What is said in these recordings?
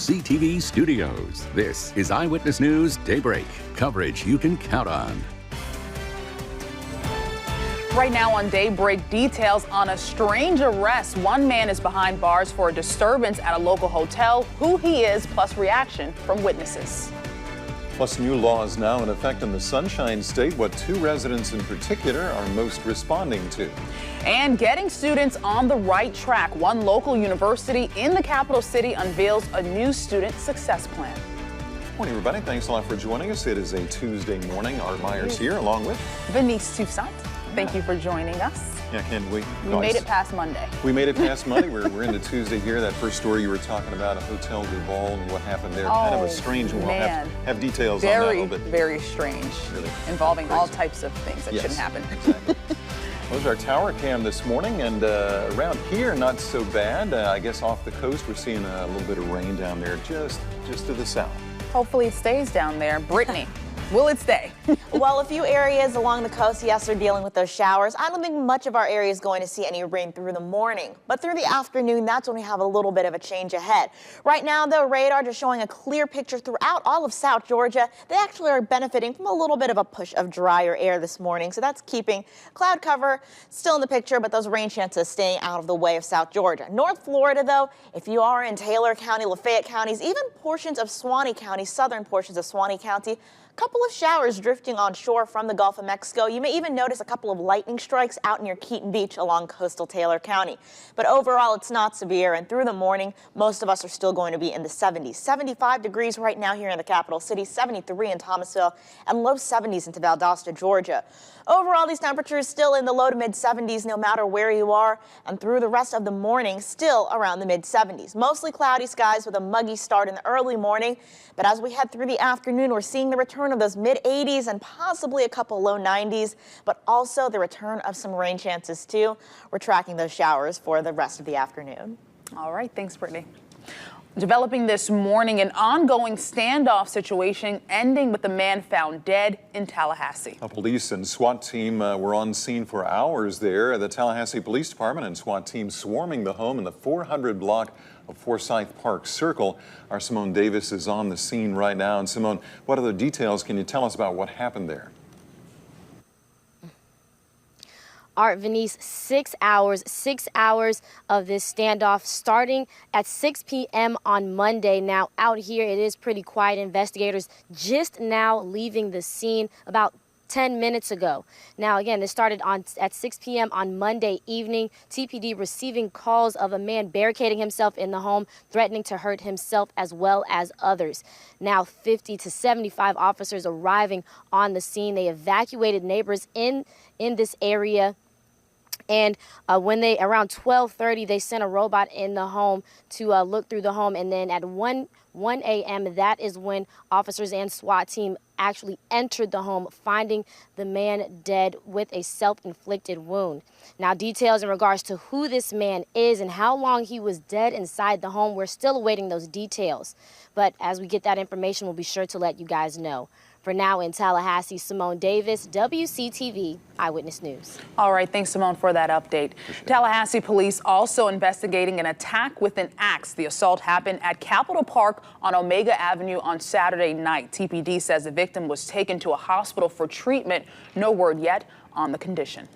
WCTV studios. This is Eyewitness News Daybreak, coverage you can count on. Right now on Daybreak, details on a strange arrest. One man is behind bars for a disturbance at a local hotel. Who he is, plus reaction from witnesses. Plus, new laws now in effect in the Sunshine State, what two residents in particular are most responding to. And getting students on the right track. One local university in the capital city unveils a new student success plan. Morning, everybody. Thanks a lot for joining us. It is a Tuesday morning. Art Myers here, along with Venice Toussaint. Thank you for joining us. Yeah, can we? We made it past Monday. We made it past Monday. We're into Tuesday here. That first story you were talking about, a Hotel Duval and what happened there. Kind of a strange one. Man. Have details on that a little bit. Very strange. Really involving crazy. all types of things that shouldn't happen. Exactly. Well, there's our tower cam this morning, and around here, not so bad. I guess off the coast, we're seeing a little bit of rain down there, just to the south. Hopefully it stays down there. Brittany. Will it stay? Well, a few areas along the coast, yes, are dealing with those showers. I don't think much of our area is going to see any rain through the morning, but through the afternoon, that's when we have a little bit of a change ahead. Right now, though, radar just showing a clear picture throughout all of South Georgia. They actually are benefiting from a little bit of a push of drier air this morning, so that's keeping cloud cover still in the picture, but those rain chances staying out of the way of South Georgia. North Florida, though, if you are in Taylor County, Lafayette counties, even portions of Suwannee County, southern portions of Suwannee County, couple of showers drifting on shore from the Gulf of Mexico. You may even notice a couple of lightning strikes out near Keaton Beach along coastal Taylor County. But overall, it's not severe, and through the morning, most of us are still going to be in the 70s. 75 degrees right now here in the capital city, 73 in Thomasville, and low 70s into Valdosta, Georgia. Overall, these temperatures still in the low to mid 70s no matter where you are, and through the rest of the morning, still around the mid 70s. Mostly cloudy skies with a muggy start in the early morning, but as we head through the afternoon, we're seeing the return of those mid 80s and possibly a couple low 90s, but also the return of some rain chances too. We're tracking those showers for the rest of the afternoon. All right, thanks, Brittany. Developing this morning, an ongoing standoff situation ending with a man found dead in Tallahassee. A police and SWAT team were on scene for hours there. The Tallahassee Police Department and SWAT team swarming the home in the 400 block of Forsyth Park Circle. Our Simone Davis is on the scene right now. And Simone, what other details can you tell us about what happened there? Art, Venice, 6 hours of this standoff starting at 6 p.m. on Monday. Now out here, it is pretty quiet. Investigators just now leaving the scene about 10 minutes ago. Now, again, this started at 6 p.m. on Monday evening. TPD receiving calls of a man barricading himself in the home, threatening to hurt himself as well as others. Now, 50 to 75 officers arriving on the scene. They evacuated neighbors in this area. And when they around 12:30, they sent a robot in the home to look through the home. And then at 1 a.m., that is when officers and SWAT team actually entered the home, finding the man dead with a self-inflicted wound. Now, details in regards to who this man is and how long he was dead inside the home, we're still awaiting those details. But as we get that information, we'll be sure to let you guys know. For now in Tallahassee, Simone Davis, WCTV Eyewitness News. All right, thanks, Simone, for that update. Tallahassee police also investigating an attack with an axe. The assault happened at Capitol Park on Omega Avenue on Saturday night. TPD says the victim was taken to a hospital for treatment. No word yet on the condition.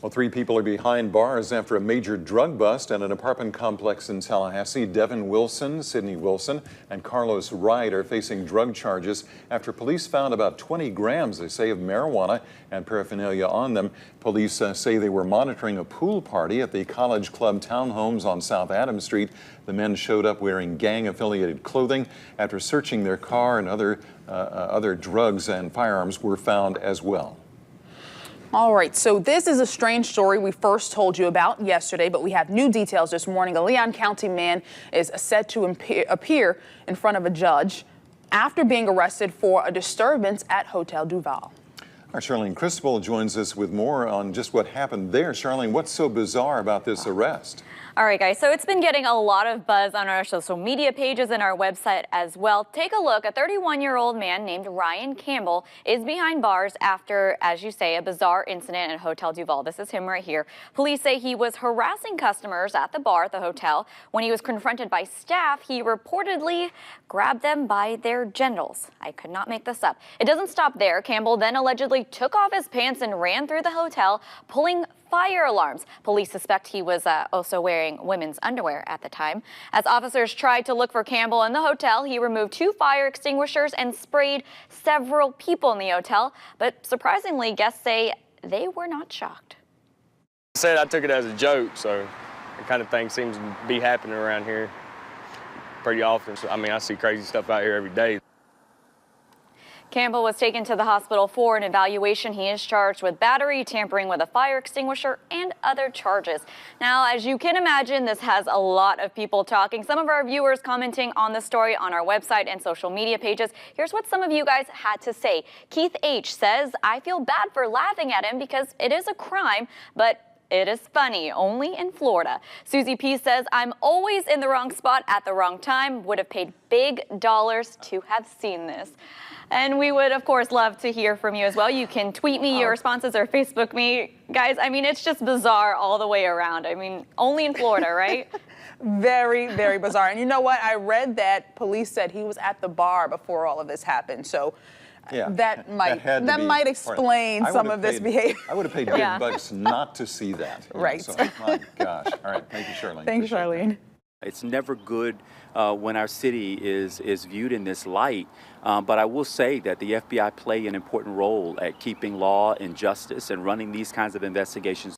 Well, 3 people are behind bars after a major drug bust at an apartment complex in Tallahassee. Devin Wilson, Sidney Wilson, and Carlos Wright are facing drug charges after police found about 20 grams, they say, of marijuana and paraphernalia on them. Police say they were monitoring a pool party at the College Club townhomes on South Adams Street. The men showed up wearing gang-affiliated clothing. After searching their car, and other drugs and firearms were found as well. All right, so this is a strange story we first told you about yesterday, but we have new details this morning. A Leon County man is set to appear in front of a judge after being arrested for a disturbance at Hotel Duval. Our Charlene Cristobal joins us with more on just what happened there. Charlene, what's so bizarre about this arrest? All right, guys, so it's been getting a lot of buzz on our social media pages and our website as well. Take a look. A 31-year-old man named Ryan Campbell is behind bars after, as you say, a bizarre incident at Hotel Duval. This is him right here. Police say he was harassing customers at the bar at the hotel. When he was confronted by staff, he reportedly grabbed them by their genitals. I could not make this up. It doesn't stop there. Campbell then allegedly took off his pants and ran through the hotel, pulling fire alarms. Police suspect he was also wearing women's underwear at the time. As officers tried to look for Campbell in the hotel, he removed 2 fire extinguishers and sprayed several people in the hotel. But surprisingly, guests say they were not shocked. I took it as a joke, so that kind of thing seems to be happening around here pretty often. So, I mean, I see crazy stuff out here every day. Campbell was taken to the hospital for an evaluation. He is charged with battery, tampering with a fire extinguisher, and other charges. Now, as you can imagine, this has a lot of people talking. Some of our viewers commenting on the story on our website and social media pages. Here's what some of you guys had to say. Keith H. says, I feel bad for laughing at him because it is a crime, but it is funny, only in Florida. Susie P. says, I'm always in the wrong spot at the wrong time. Would have paid big dollars to have seen this. And we would, of course, love to hear from you as well. You can tweet me your responses or Facebook me. Guys, I mean, it's just bizarre all the way around. I mean, only in Florida, right? Very, very bizarre. And you know what? I read that police said he was at the bar before all of this happened. So yeah, that might explain some of this behavior. I would have paid big bucks not to see that. Right. So, my gosh. All right. Thank you, Charlene. Thanks, Charlene. It's never good when our city is viewed in this light, but I will say that the FBI play an important role at keeping law and justice and running these kinds of investigations.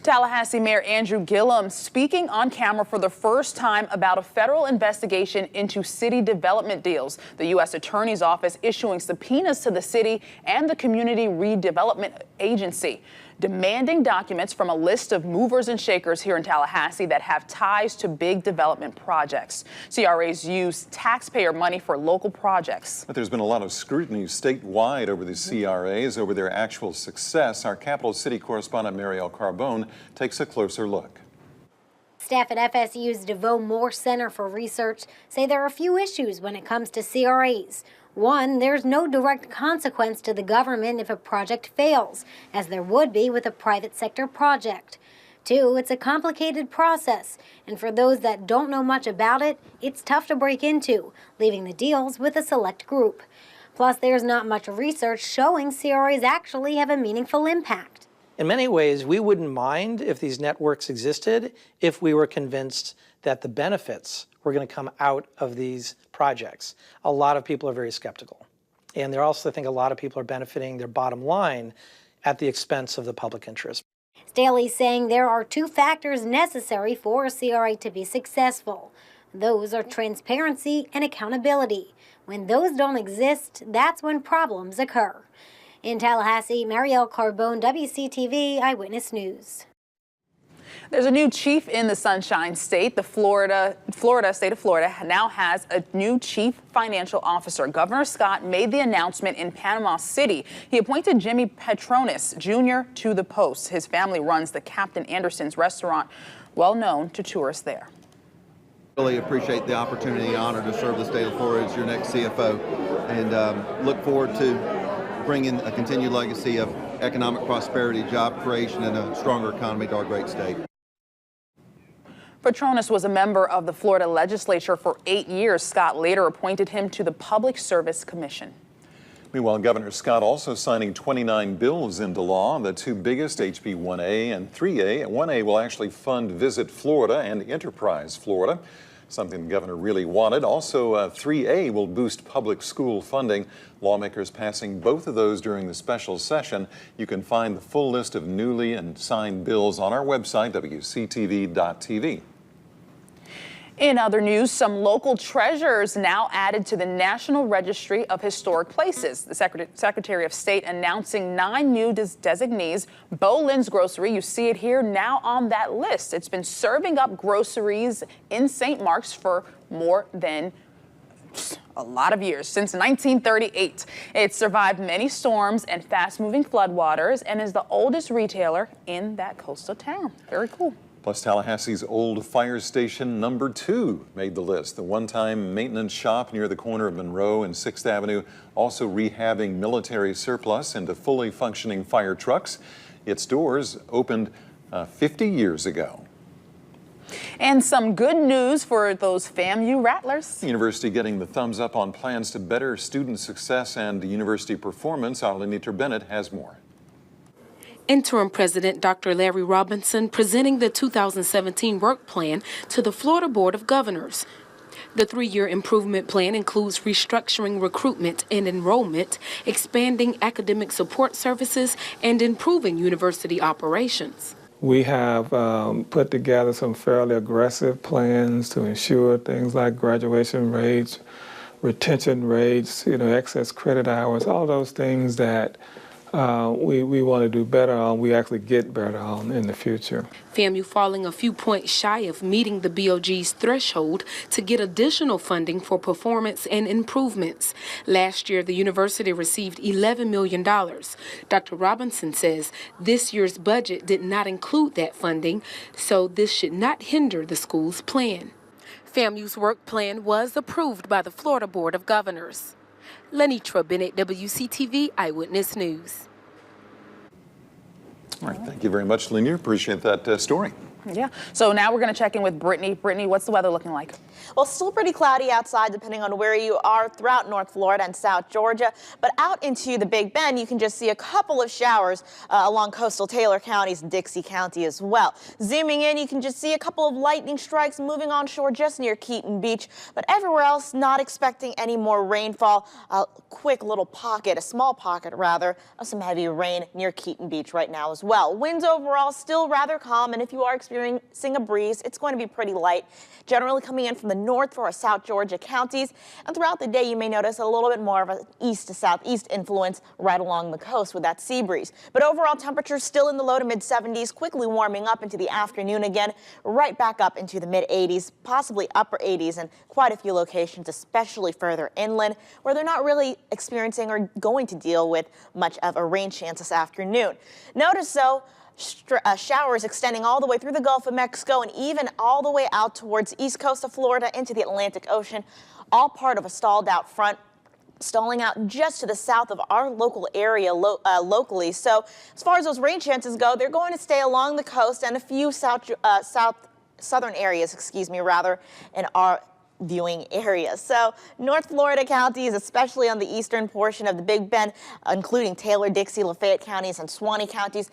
Tallahassee Mayor Andrew Gillum speaking on camera for the first time about a federal investigation into city development deals. The U.S. Attorney's Office issuing subpoenas to the city and the Community Redevelopment Agency, demanding documents from a list of movers and shakers here in Tallahassee that have ties to big development projects. CRAs use taxpayer money for local projects. But there's been a lot of scrutiny statewide over the CRAs, over their actual success. Our Capital City correspondent Marielle Carbone takes a closer look. Staff at FSU's DeVoe Moore Center for Research say there are a few issues when it comes to CRAs. One, there's no direct consequence to the government if a project fails, as there would be with a private sector project. Two, it's a complicated process, and for those that don't know much about it, it's tough to break into, leaving the deals with a select group. Plus, there's not much research showing CRAs actually have a meaningful impact. In many ways, we wouldn't mind if these networks existed if we were convinced that the benefits were going to come out of these projects. A lot of people are very skeptical. And they also think a lot of people are benefiting their bottom line at the expense of the public interest. Staley's saying there are 2 factors necessary for a CRA to be successful. Those are transparency and accountability. When those don't exist, that's when problems occur. In Tallahassee, Marielle Carbone, WCTV Eyewitness News. There's a new chief in the Sunshine State. The state of Florida now has a new chief financial officer. Governor Scott made the announcement in Panama City. He appointed Jimmy Petronis Jr. to the post. His family runs the Captain Anderson's restaurant, well known to tourists there. Really appreciate the opportunity and honor to serve the state of Florida as your next CFO, and look forward to bringing a continued legacy of economic prosperity, job creation, and a stronger economy to our great state. Petronis was a member of the Florida legislature for 8 years. Scott later appointed him to the Public Service Commission. Meanwhile, Governor Scott also signing 29 bills into law, the 2 biggest, HB 1A and 3A. 1A will actually fund Visit Florida and Enterprise Florida, something the governor really wanted. Also, 3A will boost public school funding. Lawmakers passing both of those during the special session. You can find the full list of newly and signed bills on our website, WCTV.tv. In other news, some local treasures now added to the National Registry of Historic Places. The Secretary of State announcing 9 new designees. Bolin's Grocery, you see it here, now on that list. It's been serving up groceries in St. Mark's for more than a lot of years, since 1938. It's survived many storms and fast-moving floodwaters and is the oldest retailer in that coastal town. Very cool. Plus, Tallahassee's old fire station number 2 made the list. The one-time maintenance shop near the corner of Monroe and 6th Avenue, also rehabbing military surplus into fully functioning fire trucks. Its doors opened 50 years ago. And some good news for those FAMU Rattlers. The university getting the thumbs up on plans to better student success and university performance. Our Lenita Bennett has more. Interim President Dr. Larry Robinson presenting the 2017 work plan to the Florida Board of Governors. The 3-year improvement plan includes restructuring recruitment and enrollment, expanding academic support services, and improving university operations. We have put together some fairly aggressive plans to ensure things like graduation rates, retention rates, excess credit hours, all those things that we want to do better on, we actually get better on in the future. FAMU falling a few points shy of meeting the BOG's threshold to get additional funding for performance and improvements. Last year, the university received $11 million. Dr. Robinson says this year's budget did not include that funding, so this should not hinder the school's plan. FAMU's work plan was approved by the Florida Board of Governors. Lenitra Bennett, WCTV Eyewitness News. All right, thank you very much, Lena. Appreciate that story. Yeah. So now we're going to check in with Brittany. Brittany, what's the weather looking like? Well, still pretty cloudy outside depending on where you are throughout North Florida and South Georgia. But out into the Big Bend, you can just see a couple of showers along coastal Taylor counties and Dixie County as well. Zooming in, you can just see a couple of lightning strikes moving onshore just near Keaton Beach. But everywhere else, not expecting any more rainfall. A quick little pocket, a small pocket rather, of some heavy rain near Keaton Beach right now as well. Winds overall still rather calm, and if you are experiencing a breeze, it's going to be pretty light. Generally coming in from the north for our South Georgia counties, and throughout the day you may notice a little bit more of an east to southeast influence right along the coast with that sea breeze. But overall temperatures still in the low to mid 70s, quickly warming up into the afternoon again, right back up into the mid 80s, possibly upper 80s in quite a few locations, especially further inland where they're not really experiencing or going to deal with much of a rain chance this afternoon. Notice though, showers extending all the way through the Gulf of Mexico and even all the way out towards the east coast of Florida into the Atlantic Ocean, all part of a stalled out front, stalling out just to the south of our local area locally. So as far as those rain chances go, they're going to stay along the coast and a few southern areas, in our viewing areas. So North Florida counties, especially on the eastern portion of the Big Bend, including Taylor, Dixie, Lafayette counties and Suwannee counties,